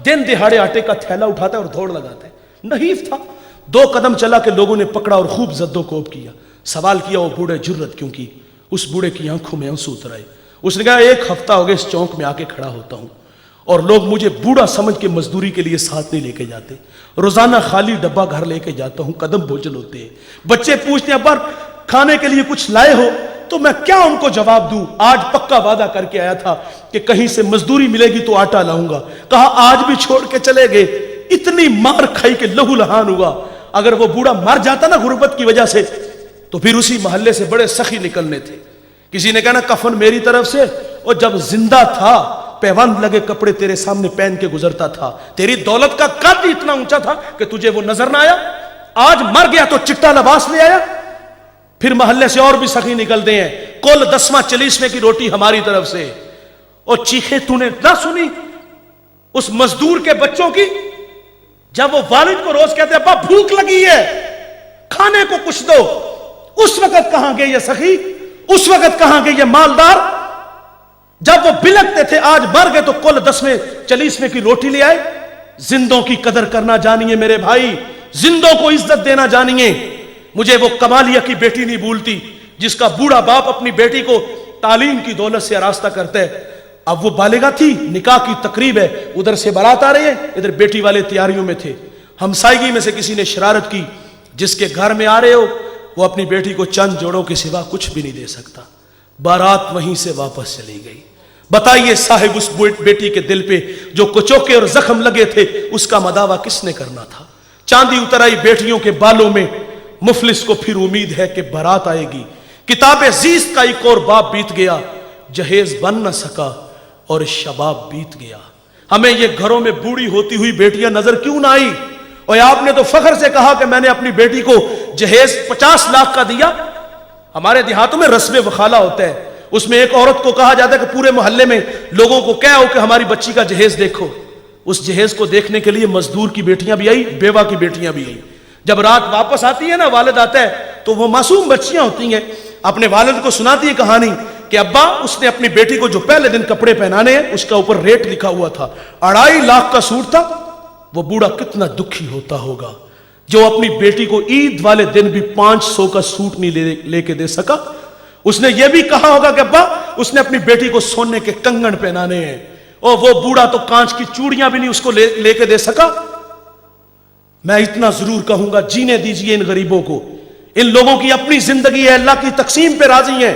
دن دہاڑے آٹے کا تھیلا اٹھاتا ہے اور دوڑ لگاتا ہے. نحیف تھا, 2 قدم چلا کے لوگوں نے پکڑا اور خوب زد و کوب کیا. سوال کیا وہ بوڑھے جرت کیوں کی؟ اس بوڑھے کی آنکھوں میں آنسو اتر آئے. اس نے کہا 1 ہفتہ ہو گیا اس چوک میں آ کے کھڑا ہوتا ہوں اور لوگ مجھے بوڑھا سمجھ کے مزدوری کے لیے ساتھ نہیں لے کے جاتے. روزانہ خالی ڈبہ گھر لے کے جاتا ہوں, قدم بوجھل ہوتے ہیں. بچے پوچھتے ہیں ابا کھانے کے لیے کچھ لائے ہو؟ تو میں کیا ان کو جواب دوں؟ آج پکا وعدہ کر کے آیا تھا کہ کہیں سے مزدوری ملے گی تو آٹا لاؤں گا. کہا آج بھی چھوڑ کے چلے گئے. اتنی مار کھائی کہ لہو لہان ہوا. اگر وہ بوڑھا مر جاتا نا غربت کی وجہ سے تو پھر اسی محلے سے بڑے سخی نکلنے تھے. کسی نے کہا نا کفن میری طرف سے, اور جب زندہ تھا پیوند لگے کپڑے تیرے سامنے پہن کے گزرتا تھا. تیری دولت کا قد اتنا اونچا تھا کہ تجھے وہ نظر نہ آیا. آج مر گیا تو چٹا لباس لے آیا. پھر محلے سے اور بھی سخی نکلتے ہیں, کل 10واں 40ویں کی روٹی ہماری طرف سے. اور چیخیں تو نے نہ سنی اس مزدور کے بچوں کی جب وہ والد کو روز کہتے ابا بھوک لگی ہے کھانے کو کچھ دو؟ اس وقت کہاں گئے یہ سخی؟ اس وقت کہاں گئے یہ مالدار؟ جب وہ بلکتے تھے آج مر گئے تو کل 10ویں 40ویں کی روٹی لے آئے. زندوں کی قدر کرنا جانیے میرے بھائی, زندوں کو عزت دینا جانیے. مجھے وہ کمالیہ کی بیٹی نہیں بھولتی جس کا بوڑھا باپ اپنی بیٹی کو تعلیم کی دولت سے آراستہ کرتا ہے. اب وہ بالغہ تھی, نکاح کی تقریب ہے, ادھر سے بارات آ رہی ہے, ادھر بیٹی والے تیاریوں میں تھے. ہمسائیگی میں سے کسی نے شرارت کی, جس کے گھر میں آ رہے ہو وہ اپنی بیٹی کو چند جوڑوں کے سوا کچھ بھی نہیں دے سکتا. بارات وہیں سے واپس چلی گئی. بتائیے صاحب اس بیٹی کے دل پہ جو کچوکے اور زخم لگے تھے اس کا مداوع کس نے کرنا تھا؟ چاندی اتر آئی بیٹیوں کے بالوں میں. مفلس کو پھر امید ہے کہ بارات آئے گی. کتاب زیست کا ایک اور باب بیت گیا, جہیز بن نہ سکا اور شباب بیت گیا. ہمیں یہ گھروں میں بوڑھی ہوتی ہوئی بیٹیاں نظر کیوں نہ آئی؟ اور آپ نے تو فخر سے کہا کہ میں نے اپنی بیٹی کو جہیز 50 لاکھ کا دیا. ہمارے دیہاتوں میں رسم وخالہ ہوتا ہے, اس میں ایک عورت کو کہا جاتا ہے کہ پورے محلے میں لوگوں کو کہہ ہو کہ ہماری بچی کا جہیز دیکھو. اس جہیز کو دیکھنے کے لیے مزدور کی بیٹیاں بھی آئی, بیوہ کی بیٹیاں بھی آئی. جب رات واپس آتی ہے نا, والد آتا ہے تو وہ معصوم بچیاں ہوتی ہیں, اپنے والد کو سناتی ہے کہانی کہ ابا اس نے اپنی بیٹی کو جو پہلے دن کپڑے پہنانے ہیں اس کا اوپر ریٹ لکھا ہوا تھا, 2.5 لاکھ کا سوٹ تھا. وہ بوڑھا کتنا دکھی ہوتا ہوگا جو اپنی بیٹی کو عید والے دن بھی 500 کا سوٹ نہیں لے کے دے سکا. اس نے یہ بھی کہا ہوگا کہ ابا اس نے اپنی بیٹی کو سونے کے کنگن پہنانے ہیں, اور وہ بوڑھا تو کانچ کی چوڑیاں بھی نہیں اس کو لے کے دے سکا. میں اتنا ضرور کہوں گا, جینے دیجئے ان غریبوں کو. ان لوگوں کی اپنی زندگی ہے, اللہ کی تقسیم پہ راضی ہیں,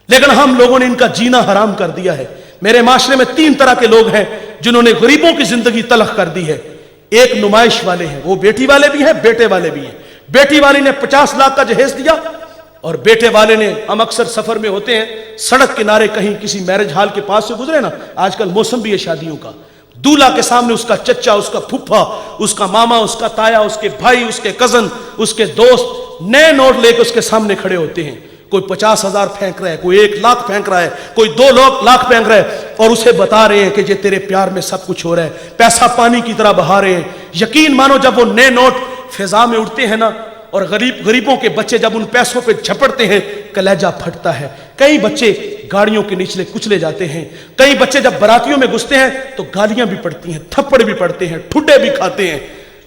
لیکن ہم لوگوں نے ان کا جینا حرام کر دیا ہے. میرے معاشرے میں 3 طرح کے لوگ ہیں جنہوں نے غریبوں کی زندگی تلخ کر دی ہے. ایک نمائش والے ہیں, وہ بیٹی والے بھی ہیں بیٹے والے بھی ہیں. بیٹی والی نے 50 لاکھ کا جہیز دیا, اور بیٹے والے نے, ہم اکثر سفر میں ہوتے ہیں, سڑک کنارے کہیں کسی میرج ہال کے پاس سے گزرے نا, آج کل موسم بھی ہے شادیوں کا, دولہا کے سامنے اس کا چچا, اس کا پھپھا, اس کا ماما, اس کا تایا, اس کے بھائی, اس کے کزن, اس کے دوست نئے نوٹ لے کے اس کے سامنے کھڑے ہوتے ہیں. کوئی 50,000 پھینک رہا ہے, کوئی 1 لاکھ پھینک رہا ہے, کوئی 2 لاکھ پھینک رہا ہے. اور اسے بتا رہے ہیں کہ یہ تیرے پیار میں سب کچھ ہو رہا ہے، پیسہ پانی کی طرح بہا رہے ہیں۔ یقین مانو جب وہ نئے نوٹ فضا میں اڑتے ہیں نا، اور غریبوں کے بچے جب ان پیسوں پہ جھپٹتے ہیں، کلیجہ پھٹتا ہے۔ کئی بچے گاڑیوں کے نیچے کچلے جاتے ہیں، کئی بچے جب براتیوں میں گھستے ہیں تو گالیاں بھی پڑتی ہیں، تھپڑ بھی پڑتے ہیں، ٹھڈے بھی کھاتے ہیں،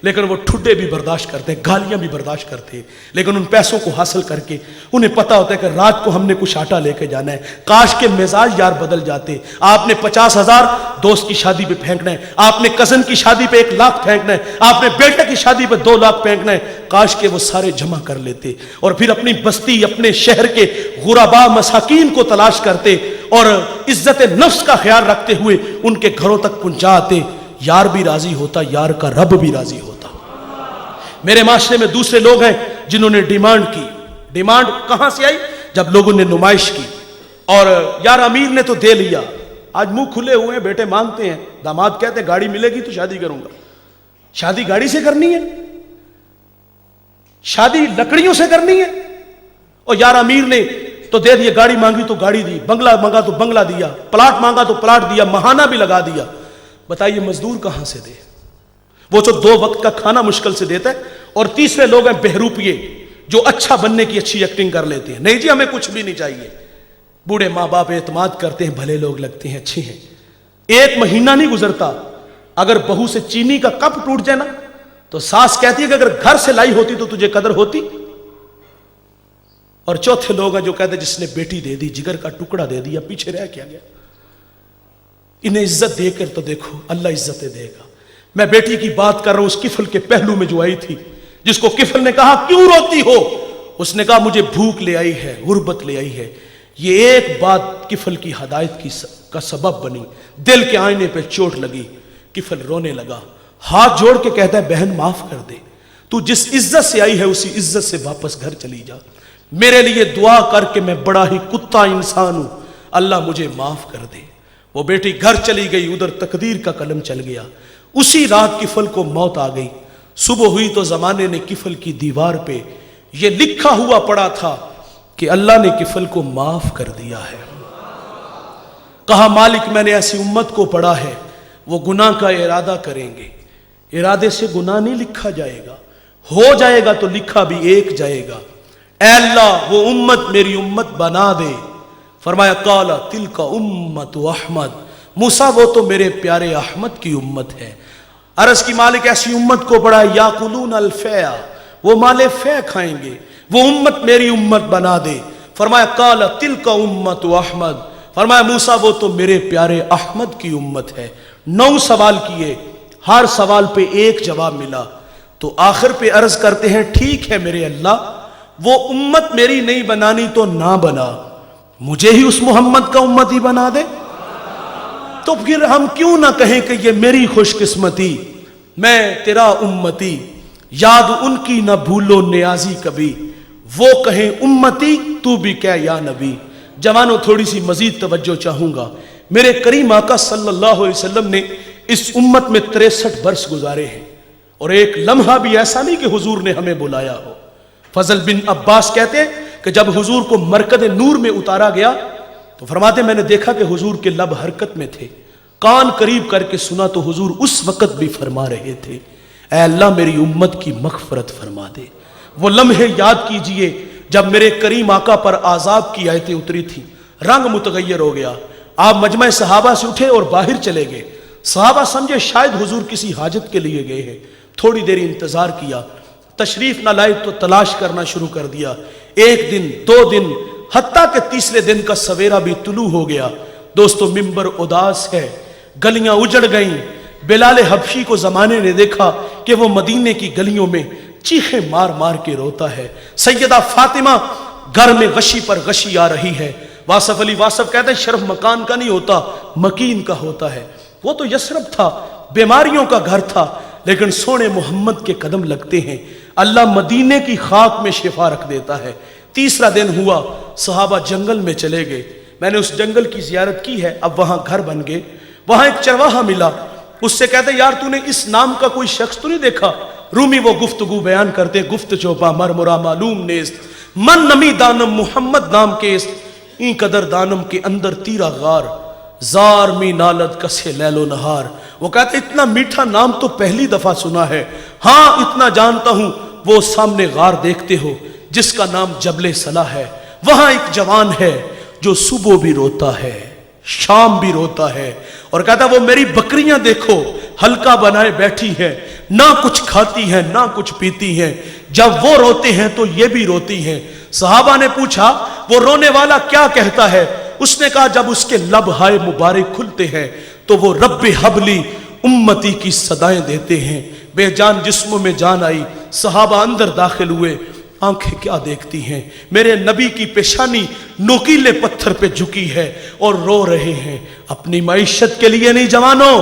لیکن وہ ٹھڈے بھی برداشت کرتے ہیں، گالیاں بھی برداشت کرتے ہیں، لیکن ان پیسوں کو حاصل کر کے انہیں پتا ہوتا ہے کہ رات کو ہم نے کچھ آٹا لے کے جانا ہے۔ کاش کے مزاج یار بدل جاتے۔ آپ نے 50,000 دوست کی شادی پہ پھینکنا ہے، آپ نے کزن کی شادی پہ 1 لاکھ پھینکنا ہے، آپ نے بیٹے کی شادی پہ 2 لاکھ پھینکنا ہے۔ کاش کے وہ سارے جمع کر لیتے اور پھر اپنی بستی، اپنے شہر کے غربا مساکین کو تلاش کرتے اور عزت نفس کا خیال رکھتے ہوئے ان کے گھروں تک پہنچاتے۔ یار بھی راضی ہوتا، یار کا رب بھی راضی ہوتا۔ میرے معاشرے میں دوسرے لوگ ہیں جنہوں نے ڈیمانڈ کی۔ ڈیمانڈ کہاں سے آئی؟ جب لوگوں نے نمائش کی اور یار امیر نے تو دے لیا، آج منہ کھلے ہوئے ہیں، بیٹے مانگتے ہیں، داماد کہتے ہیں گاڑی ملے گی تو شادی کروں گا۔ شادی گاڑی سے کرنی ہے؟ شادی لکڑیوں سے کرنی ہے؟ اور یار امیر نے تو دے دیا، گاڑی مانگی تو گاڑی دی، بنگلہ مانگا تو بنگلہ دیا، پلاٹ مانگا تو پلاٹ دیا، مہانہ بھی لگا دیا۔ بتائیے مزدور کہاں سے دے؟ وہ جو 2 وقت کا کھانا مشکل سے دیتا ہے۔ اور تیسرے لوگ ہیں بہروپیے، جو اچھا بننے کی اچھی ایکٹنگ کر لیتے ہیں، نہیں جی ہمیں کچھ بھی نہیں چاہیے۔ بوڑھے ماں باپ اعتماد کرتے ہیں، بھلے لوگ لگتے ہیں، اچھے ہیں۔ 1 مہینہ نہیں گزرتا اگر بہو سے چینی کا کپ ٹوٹ جائے نا تو ساس کہتی ہے کہ اگر گھر سے لائی ہوتی تو تجھے قدر ہوتی۔ اور چوتھے لوگ ہیں جو کہتے ہیں جس نے بیٹی دے دی، جگر کا ٹکڑا دے دیا، پیچھے رہ کیا گیا۔ انہیں عزت دے کر تو دیکھو، اللہ عزتیں دے گا۔ میں بیٹی کی بات کر رہا ہوں، اس کفل کے پہلو میں جو آئی تھی، جس کو کفل نے کہا کیوں روتی ہو، اس نے کہا مجھے بھوک لے آئی ہے، غربت لے آئی ہے۔ یہ ایک بات کفل کی ہدایت کا سبب بنی، دل کے آئینے پہ چوٹ لگی، کفل رونے لگا، ہاتھ جوڑ کے کہتا ہے بہن معاف کر دے، تو جس عزت سے آئی ہے اسی عزت سے واپس گھر چلی جا، میرے لیے دعا کر کے میں بڑا ہی کتا انسان ہوں، اللہ مجھے معاف کر دے۔ وہ بیٹی گھر چلی گئی، ادھر تقدیر کا قلم چل گیا۔ اسی رات کفل کو موت آ گئی۔ صبح ہوئی تو زمانے نے کفل کی دیوار پہ یہ لکھا ہوا پڑا تھا کہ اللہ نے کفل کو معاف کر دیا ہے۔ کہا مالک میں نے ایسی امت کو پڑھا ہے وہ گناہ کا ارادہ کریں گے، ارادے سے گناہ نہیں لکھا جائے گا، ہو جائے گا تو لکھا بھی ایک جائے گا۔ اے اللہ وہ امت میری امت بنا دے۔ فرمایا قال تلک امت احمد، موسیٰ وہ تو میرے پیارے احمد کی امت ہے۔ عرض کی مالک ایسی امت کو بڑا یاکلون الفیع، وہ مال فیع کھائیں گے، وہ امت میری امت بنا دے۔ فرمایا قال تلک امت احمد، فرمایا موسیٰ وہ تو میرے پیارے احمد کی امت ہے۔ 9 سوال کیے، ہر سوال پہ ایک جواب ملا، تو آخر پہ عرض کرتے ہیں ٹھیک ہے میرے اللہ، وہ امت میری نہیں بنانی تو نہ بنا، مجھے ہی اس محمد کا امت ہی بنا دے۔ تو پھر ہم کیوں نہ کہیں کہ یہ میری خوش قسمتی، میں تیرا امتی، یاد ان کی نہ بھولو نیازی کبھی، وہ کہیں امتی تو بھی کہہ یا نبی۔ جوانوں تھوڑی سی مزید توجہ چاہوں گا، میرے کریم آقا صلی اللہ علیہ وسلم نے اس امت میں 63 برس گزارے ہیں، اور ایک لمحہ بھی ایسا نہیں کہ حضور نے ہمیں بلایا ہو۔ فضل بن عباس کہتے ہیں کہ جب حضور کو مرکز نور میں اتارا گیا تو فرماتے میں نے دیکھا کہ حضور کے لب حرکت میں تھے، کان قریب کر کے سنا تو حضور اس وقت بھی فرما رہے تھے اے اللہ میری امت کی مغفرت فرما دے۔ وہ لمحے یاد کیجئے جب میرے کریم آقا پر عذاب کی آیتیں اتری تھی، رنگ متغیر ہو گیا، آپ مجمع صحابہ سے اٹھے اور باہر چلے گئے۔ صحابہ سمجھے شاید حضور کسی حاجت کے لیے گئے ہیں، تھوڑی دیر انتظار کیا، تشریف نہ لائے تو تلاش کرنا شروع کر دیا۔ 1 دن 2 دن حتیٰ کہ تیسرے دن کا سویرا بھی طلوع ہو گیا۔ دوستو ممبر اداس ہے، گلیاں اجڑ گئیں۔ بلال حبشی کو زمانے نے دیکھا کہ وہ مدینے کی گلیوں میں چیخیں مار مار کے روتا ہے۔ سیدہ فاطمہ گھر میں غشی پر غشی آ رہی ہے۔ واصف علی واصف کہتے ہیں شرف مکان کا نہیں ہوتا، مکین کا ہوتا ہے۔ وہ تو یثرب تھا، بیماریوں کا گھر تھا، لیکن سونے محمد کے قدم لگتے ہیں، اللہ مدینے کی خاک میں شفا رکھ دیتا ہے۔ تیسرا دن ہوا، صحابہ جنگل میں چلے گئے، میں نے اس جنگل کی زیارت کی ہے، اب وہاں گھر بن گئے۔ وہاں ایک چرواہا ملا، اس سے کہتے یار تو نے اس نام کا کوئی شخص تو نہیں دیکھا؟ رومی وہ گفتگو بیان کرتے، گفت چوپا مرمرا معلوم نیست، من نمی دانم محمد نام کیست، این قدر دانم کے اندر تیرا غار، زار می نالد کسے لیلو نہار. وہ کہتے اتنا میٹھا نام تو پہلی دفعہ سنا ہے. ہاں اتنا جانتا ہوں وہ سامنے غار دیکھتے ہو جس کا نام جبل صلاح ہے. وہاں ایک جوان ہے جو صبح بھی روتا ہے شام بھی روتا ہے اور کہتا وہ میری بکریاں دیکھو ہلکا بنائے بیٹھی ہے, نہ کچھ کھاتی ہیں نہ کچھ پیتی ہیں. جب وہ روتے ہیں تو یہ بھی روتی ہیں. صحابہ نے پوچھا وہ رونے والا کیا کہتا ہے؟ اس نے کہا جب اس کے لب ہائے مبارک کھلتے ہیں تو وہ رب حبلی امتی کی صدائیں دیتے ہیں. بے جان جسموں میں جان آئی. صحابہ اندر داخل ہوئے. آنکھیں کیا دیکھتی ہیں؟ میرے نبی کی پیشانی نوکیلے پتھر پہ جھکی ہے اور رو رہے ہیں. اپنی معیشت کے لیے نہیں جوانوں,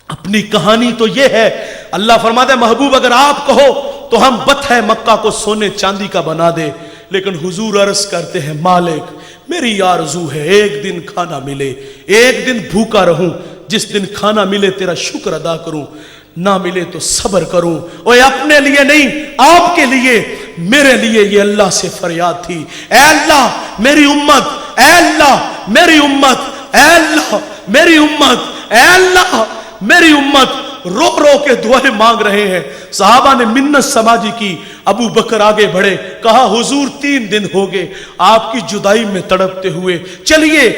اپنی کہانی تو یہ ہے. اللہ فرماتا ہے محبوب اگر آپ کہو تو ہم بطح مکہ کو سونے چاندی کا بنا دے. لیکن حضور عرض کرتے ہیں مالک میری آرزو ہے ایک دن کھانا ملے, ایک دن بھوکا رہوں, جس دن کھانا ملے تیرا شکر ادا کروں, نہ ملے تو صبر کروں. اور اپنے لیے نہیں آپ کے لیے, میرے لیے یہ اللہ سے فریاد تھی. اے اللہ میری امت, اے اللہ میری امت, اے اللہ میری امت, اے اللہ میری امت. رو رو کے دعائیں مانگ رہے ہیں. صحابہ نے منت سماجی کی. ابو بکر آگے بڑھے, کہا حضور 3 دن ہو گئے آپ کی جدائی میں تڑپتے ہوئے, چلیے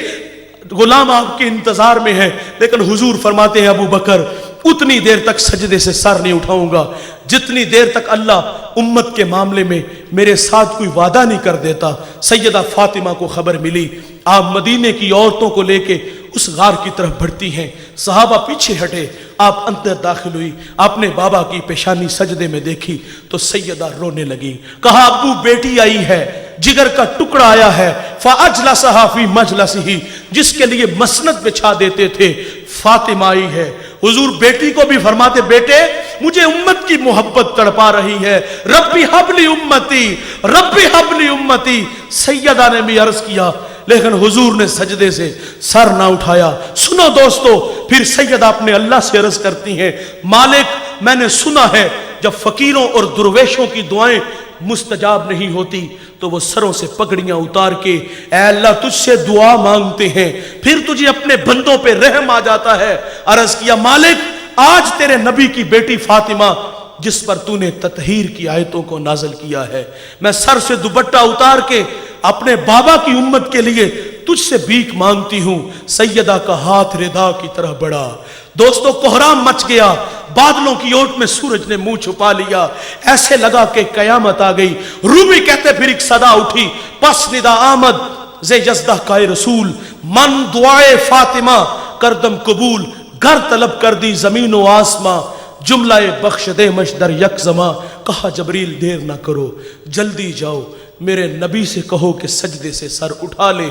غلام آپ کے انتظار میں ہے. لیکن حضور فرماتے ہیں ابو بکر اتنی دیر تک سجدے سے سر نہیں اٹھاؤں گا جتنی دیر تک اللہ امت کے معاملے میں میرے ساتھ کوئی وعدہ نہیں کر دیتا. سیدہ فاطمہ کو خبر ملی, آپ مدینے کی عورتوں کو لے کے اس غار کی طرف بڑھتی ہیں. صحابہ پیچھے ہٹے, آپ اندر داخل ہوئی, آپ نے بابا کی پیشانی سجدے میں دیکھی تو سیدہ رونے لگی. کہا ابو بیٹی آئی ہے, جگر کا ٹکڑا آیا ہے. فاجلسها فی مجلسہ, جس کے لیے مسند بچھا دیتے تھے فاطمہ آئی ہے. حضور بیٹی کو بھی فرماتے بیٹے مجھے امت کی محبت تڑپا رہی ہے, ربی حبلی امتی, ربی حبلی امتی. سیدہ نے بھی عرض کیا لیکن حضور نے سجدے سے سر نہ اٹھایا. سنو دوستو, پھر سیدہ اپنے اللہ سے عرض کرتی ہیں مالک میں نے سنا ہے جب فقیروں اور درویشوں کی دعائیں مستجاب نہیں ہوتی تو وہ سروں سے پگڑیاں اتار کے اے اللہ تجھ سے دعا مانگتے ہیں, پھر تجھے اپنے بندوں پہ رحم آ جاتا ہے. عرض کیا مالک آج تیرے نبی کی بیٹی فاطمہ جس پر تو نے تطہیر کی آیتوں کو نازل کیا ہے, میں سر سے دوپٹہ اتار کے اپنے بابا کی امت کے لیے تجھ سے بھیک مانگتی ہوں. سیدہ کا ہاتھ ردا کی طرح بڑھا. دوستو کوہرام مچ گیا, بادلوں کی اوٹ میں سورج نے منہ چھپا لیا, ایسے لگا کہ قیامت آ گئی. رومی کہتے پھر ایک صدا اٹھی, پس ندا آمد زے یزدہ کا رسول, من دعائے فاطمہ کردم قبول, گھر طلب کر دی زمین و آسماں, جملہ بخش دے مشدر یک زماں. کہا جبریل دیر نہ کرو جلدی جاؤ, میرے نبی سے کہو کہ سجدے سے سر اٹھا لے,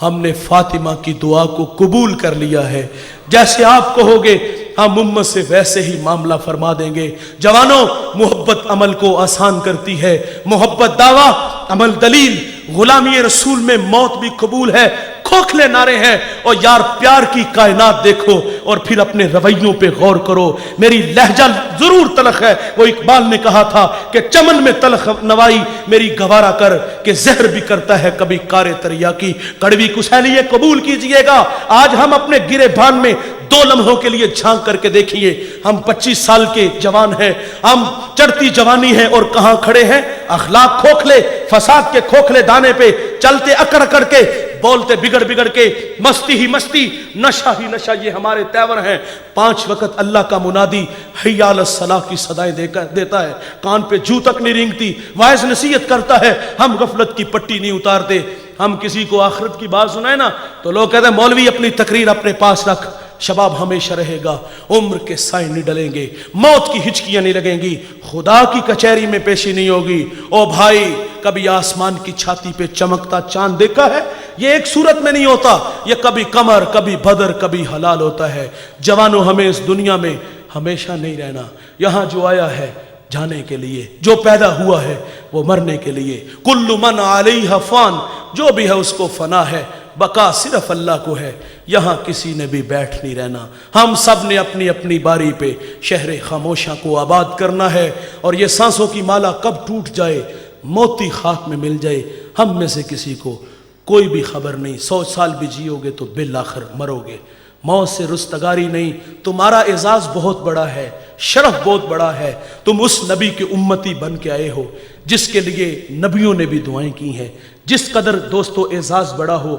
ہم نے فاطمہ کی دعا کو قبول کر لیا ہے. جیسے آپ کہو گے ہم امت سے ویسے ہی معاملہ فرما دیں گے. جوانوں محبت عمل کو آسان کرتی ہے, محبت دعویٰ عمل دلیل. غلامی رسول میں موت بھی قبول ہے, کھوکھلے نعرے ہیں. اور یار پیار کی کائنات دیکھو اور پھر اپنے رویوں پہ غور کرو. میری لہجہ ضرور تلخ ہے, وہ اقبال نے کہا تھا کہ چمن میں تلخ نوائی میری گوارا کر, کہ زہر بھی کرتا ہے کبھی کار تریاکی. کڑوی کسیلی قبول کیجئے گا. آج ہم اپنے گرے بھان میں 2 لمحوں کے لیے جھانک کر کے دیکھیے. ہم 25 سال کے جوان ہیں, ہم چڑھتی جوانی ہے اور کہاں کھڑے ہیں؟ اخلاق کھوکھلے, فساد کے کھوکھلے دانے پہ چلتے اکڑ اکڑ کے, بولتے بگڑ بگڑ کے, مستی ہی مستی, نشہ ہی نشہ, یہ ہمارے تیور ہیں. 5 وقت اللہ کا منادی حی علی الصلاح کی صدائیں دیتا ہے, کان پہ جو تک نہیں رینگتی, واعظ نصیحت کرتا ہے, ہم غفلت کی پٹی نہیں اتارتے. ہم کسی کو آخرت کی بات سنائے نا تو لوگ کہتے ہیں مولوی اپنی تقریر اپنے پاس رکھ, شباب ہمیشہ رہے گا, عمر کے سائے نہیں ڈلیں گے, موت کی ہچکیاں نہیں لگیں گی, خدا کی کچہری میں پیشی نہیں ہوگی. او بھائی کبھی آسمان کی چھاتی پہ چمکتا چاند دیکھا ہے؟ یہ ایک صورت میں نہیں ہوتا, یہ کبھی قمر, کبھی بدر, کبھی ہلال ہوتا ہے. جوانوں ہمیں اس دنیا میں ہمیشہ نہیں رہنا. یہاں جو آیا ہے جانے کے لیے, جو پیدا ہوا ہے وہ مرنے کے لیے. کل من علیہ فان, جو بھی ہے اس کو فنا ہے, بقا صرف اللہ کو ہے. یہاں کسی نے بھی بیٹھ نہیں رہنا. ہم سب نے اپنی اپنی باری پہ شہر خاموشاں کو آباد کرنا ہے. اور یہ سانسوں کی مالا کب ٹوٹ جائے, موتی خاک میں مل جائے, ہم میں سے کسی کو کوئی بھی خبر نہیں، 100 سال بھی جیو گے تو بالآخر مرو گے، موت سے رستگاری نہیں، تمہارا اعزاز بہت بڑا ہے، شرف بہت بڑا ہے، تم اس نبی کے امتی بن کے آئے ہو جس کے لیے نبیوں نے بھی دعائیں کی ہیں۔ جس قدر دوستو اعزاز بڑا ہو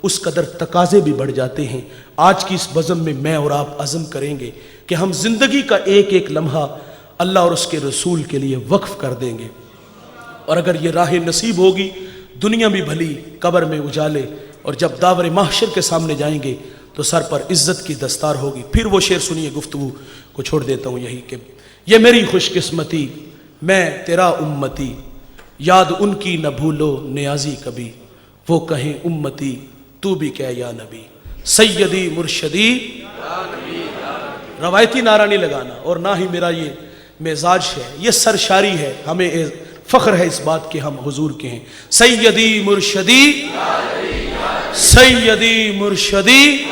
اس قدر تقاضے بھی بڑھ جاتے ہیں۔ آج کی اس بزم میں میں اور آپ عزم کریں گے کہ ہم زندگی کا ایک ایک لمحہ اللہ اور اس کے رسول کے لیے وقف کر دیں گے، اور اگر یہ راہ نصیب ہوگی دنیا بھی بھلی، قبر میں اجالے، اور جب داور محشر کے سامنے جائیں گے تو سر پر عزت کی دستار ہوگی۔ پھر وہ شعر سنیے، گفتگو کو چھوڑ دیتا ہوں یہی کہ یہ میری خوش قسمتی میں تیرا امتی، یاد ان کی نہ بھولو نیازی کبھی، وہ کہیں امتی تو بھی کہہ یا نبی، سیدی مرشدی۔ روایتی نعرہ نہیں لگانا، اور نہ ہی میرا یہ مزاج ہے، یہ سرشاری ہے، ہمیں فخر ہے اس بات کہ ہم حضور کے ہیں۔ سیدی مرشدی، سیدی مرشدی،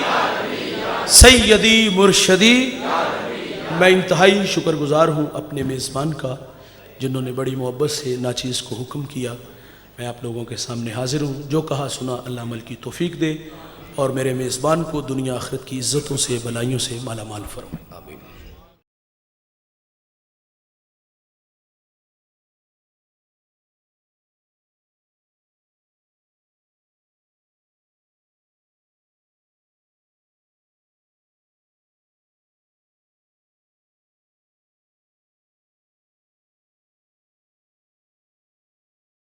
سیدی مرشدی۔ میں انتہائی شکر گزار ہوں اپنے میزبان کا جنہوں نے بڑی محبت سے ناچیز کو حکم کیا۔ میں آپ لوگوں کے سامنے حاضر ہوں، جو کہا سنا اللہ عمل کی توفیق دے، اور میرے میزبان کو دنیا آخرت کی عزتوں سے بلائیوں سے مالا مال فرمائے، آمین۔